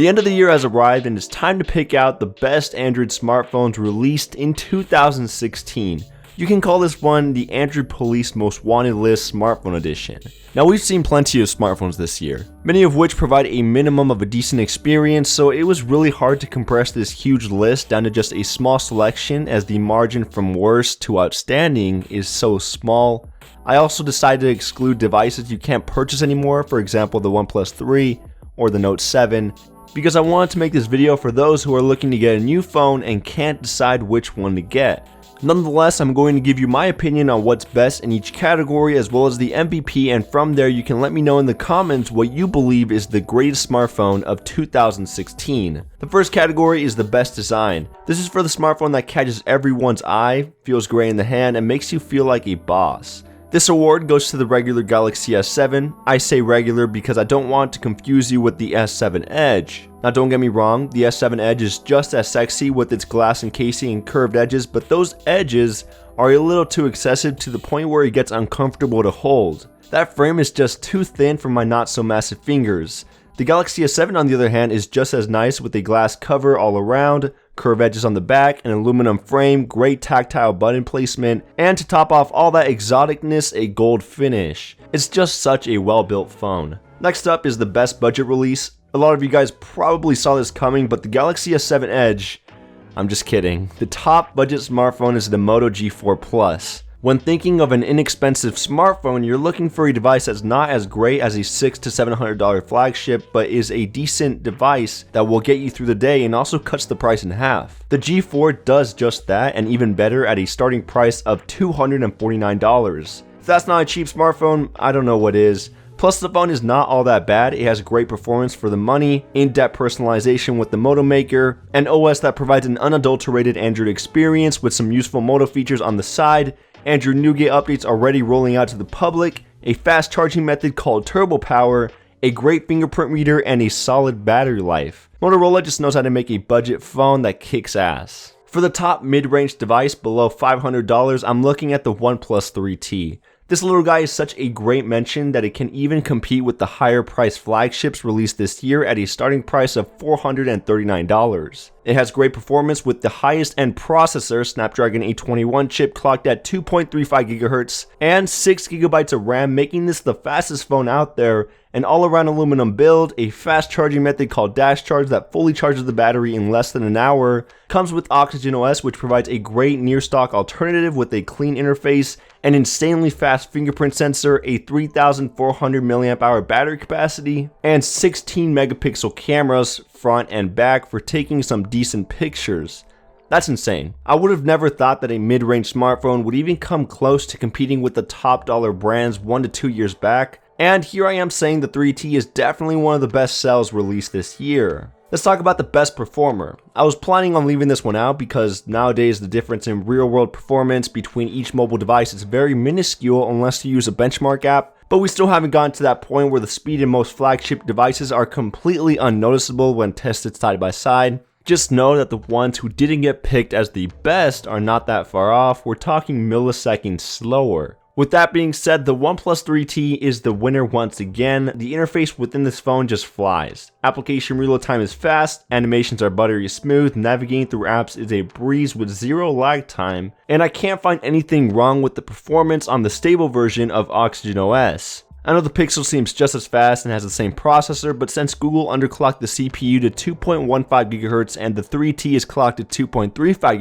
The end of the year has arrived and it's time to pick out the best Android smartphones released in 2016. You can call this one the AndroidPolice Most Wanted List Smartphone Edition. Now we've seen plenty of smartphones this year, many of which provide a minimum of a decent experience, so it was really hard to compress this huge list down to just a small selection as the margin from worst to outstanding is so small. I also decided to exclude devices you can't purchase anymore, for example the OnePlus 3 or the Note 7, because I wanted to make this video for those who are looking to get a new phone and can't decide which one to get. Nonetheless, I'm going to give you my opinion on what's best in each category as well as the MVP, and from there you can let me know in the comments what you believe is the greatest smartphone of 2016. The first category is the best design. This is for the smartphone that catches everyone's eye, feels great in the hand, and makes you feel like a boss. This award goes to the regular Galaxy S7. I say regular because I don't want to confuse you with the S7 Edge. Now don't get me wrong, the S7 Edge is just as sexy with its glass encasing and curved edges, but those edges are a little too excessive to the point where it gets uncomfortable to hold. That frame is just too thin for my not so massive fingers. The Galaxy S7 on the other hand is just as nice with a glass cover all around, curved edges on the back, an aluminum frame, great tactile button placement, and to top off all that exoticness, a gold finish. It's just such a well-built phone. Next up is the best budget release. A lot of you guys probably saw this coming, but the Galaxy S7 Edge, I'm just kidding. The top budget smartphone is the Moto G4 Plus. When thinking of an inexpensive smartphone, you're looking for a device that's not as great as a $600 to $700 flagship, but is a decent device that will get you through the day and also cuts the price in half. The G4 does just that, and even better at a starting price of $249. If that's not a cheap smartphone, I don't know what is. Plus the phone is not all that bad. It has great performance for the money, in-depth personalization with the Moto Maker, an OS that provides an unadulterated Android experience with some useful Moto features on the side, Android Nougat updates already rolling out to the public, a fast charging method called Turbo Power, a great fingerprint reader, and a solid battery life. Motorola just knows how to make a budget phone that kicks ass. For the top mid-range device below $500, I'm looking at the OnePlus 3T. This little guy is such a great mention that it can even compete with the higher priced flagships released this year at a starting price of $439. It has great performance with the highest end processor, Snapdragon 821 chip clocked at 2.35 GHz and 6 GB of RAM, making this the fastest phone out there. An all-around aluminum build, a fast charging method called Dash Charge that fully charges the battery in less than an hour, comes with Oxygen OS, which provides a great near-stock alternative with a clean interface, an insanely fast fingerprint sensor, a 3,400 mAh battery capacity, and 16 megapixel cameras front and back for taking some decent pictures. That's insane. I would have never thought that a mid-range smartphone would even come close to competing with the top dollar brands 1 to 2 years back. And here I am saying the 3T is definitely one of the best sells released this year. Let's talk about the best performer. I was planning on leaving this one out because nowadays the difference in real-world performance between each mobile device is very minuscule unless you use a benchmark app, but we still haven't gotten to that point where the speed in most flagship devices are completely unnoticeable when tested side by side. Just know that the ones who didn't get picked as the best are not that far off. We're talking milliseconds slower. With that being said, the OnePlus 3T is the winner once again. The interface within this phone just flies. Application reload time is fast, animations are buttery smooth, navigating through apps is a breeze with zero lag time, and I can't find anything wrong with the performance on the stable version of Oxygen OS. I know the Pixel seems just as fast and has the same processor, but since Google underclocked the CPU to 2.15 GHz and the 3T is clocked to 2.35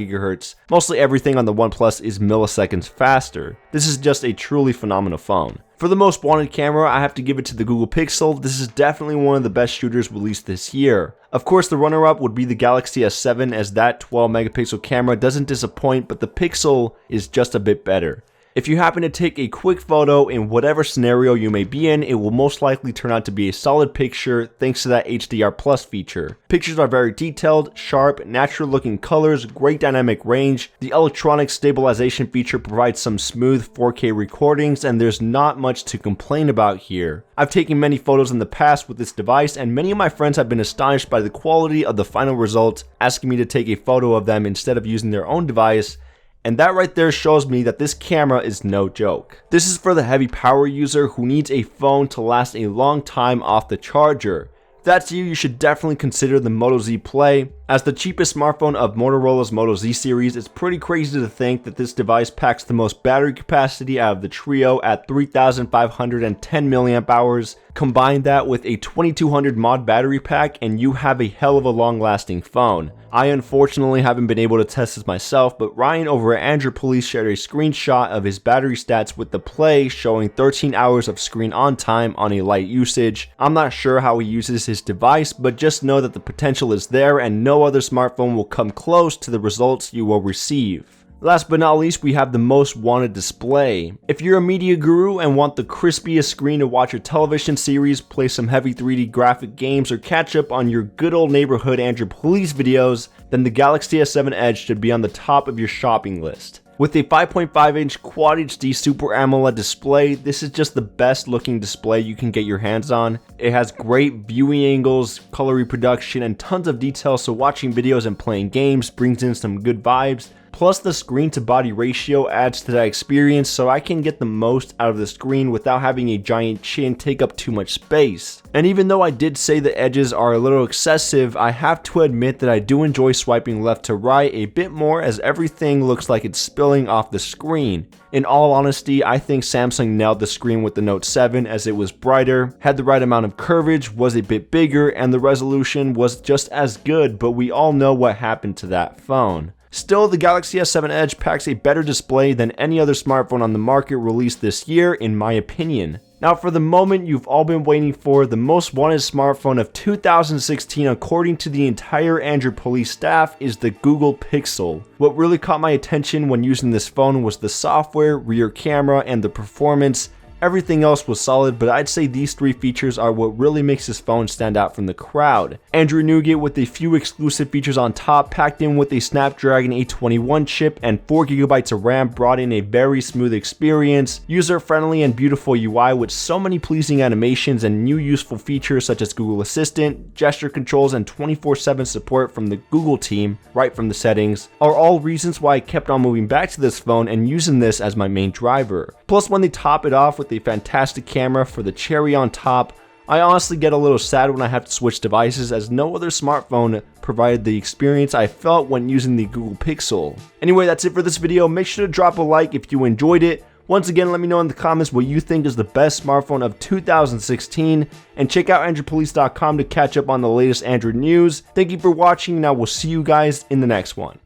GHz, mostly everything on the OnePlus is milliseconds faster. This is just a truly phenomenal phone. For the most wanted camera, I have to give it to the Google Pixel. This is definitely one of the best shooters released this year. Of course, the runner-up would be the Galaxy S7, as that 12 megapixel camera doesn't disappoint, but the Pixel is just a bit better. If you happen to take a quick photo in whatever scenario you may be in, it will most likely turn out to be a solid picture thanks to that HDR Plus feature. Pictures are very detailed, sharp, natural looking colors, great dynamic range. The electronic stabilization feature provides some smooth 4K recordings, and there's not much to complain about here. I've taken many photos in the past with this device, and many of my friends have been astonished by the quality of the final result, asking me to take a photo of them instead of using their own device. And that right there shows me that this camera is no joke. This is for the heavy power user who needs a phone to last a long time off the charger. If that's you should definitely consider the Moto Z Play. As the cheapest smartphone of Motorola's Moto Z series, it's pretty crazy to think that this device packs the most battery capacity out of the trio at 3,510 mAh. Combine that with a 2200 mAh battery pack and you have a hell of a long-lasting phone. I unfortunately haven't been able to test this myself, but Ryan over at AndroidPolice shared a screenshot of his battery stats with the Play showing 13 hours of screen on time on a light usage. I'm not sure how he uses his device, but just know that the potential is there and no other smartphone will come close to the results you will receive. Last but not least, we have the most wanted display. If you're a media guru and want the crispiest screen to watch a television series, play some heavy 3D graphic games, or catch up on your good old neighborhood AndroidPolice videos, then the Galaxy S7 Edge should be on the top of your shopping list. With a 5.5-inch Quad HD Super AMOLED display, this is just the best looking display you can get your hands on. It has great viewing angles, color reproduction, and tons of detail, so watching videos and playing games brings in some good vibes. Plus the screen to body ratio adds to that experience, so I can get the most out of the screen without having a giant chin take up too much space. And even though I did say the edges are a little excessive, I have to admit that I do enjoy swiping left to right a bit more, as everything looks like it's spilling off the screen. In all honesty, I think Samsung nailed the screen with the Note 7, as it was brighter, had the right amount of curvage, was a bit bigger, and the resolution was just as good, but we all know what happened to that phone. Still, the Galaxy S7 Edge packs a better display than any other smartphone on the market released this year, in my opinion. Now for the moment you've all been waiting for, the most wanted smartphone of 2016 according to the entire AndroidPolice staff is the Google Pixel. What really caught my attention when using this phone was the software, rear camera, and the performance. Everything else was solid, but I'd say these three features are what really makes this phone stand out from the crowd. Android Nougat with a few exclusive features on top, packed in with a Snapdragon 821 chip and 4GB of RAM, brought in a very smooth experience, user-friendly and beautiful UI with so many pleasing animations and new useful features such as Google Assistant, gesture controls, and 24/7 support from the Google team right from the settings, are all reasons why I kept on moving back to this phone and using this as my main driver. Plus, when they top it off with a fantastic camera for the cherry on top, I honestly get a little sad when I have to switch devices, as no other smartphone provided the experience I felt when using the Google Pixel. Anyway, that's it for this video. Make sure to drop a like if you enjoyed it. Once again, let me know in the comments what you think is the best smartphone of 2016, and check out AndroidPolice.com to catch up on the latest Android news. Thank you for watching, and I will see you guys in the next one.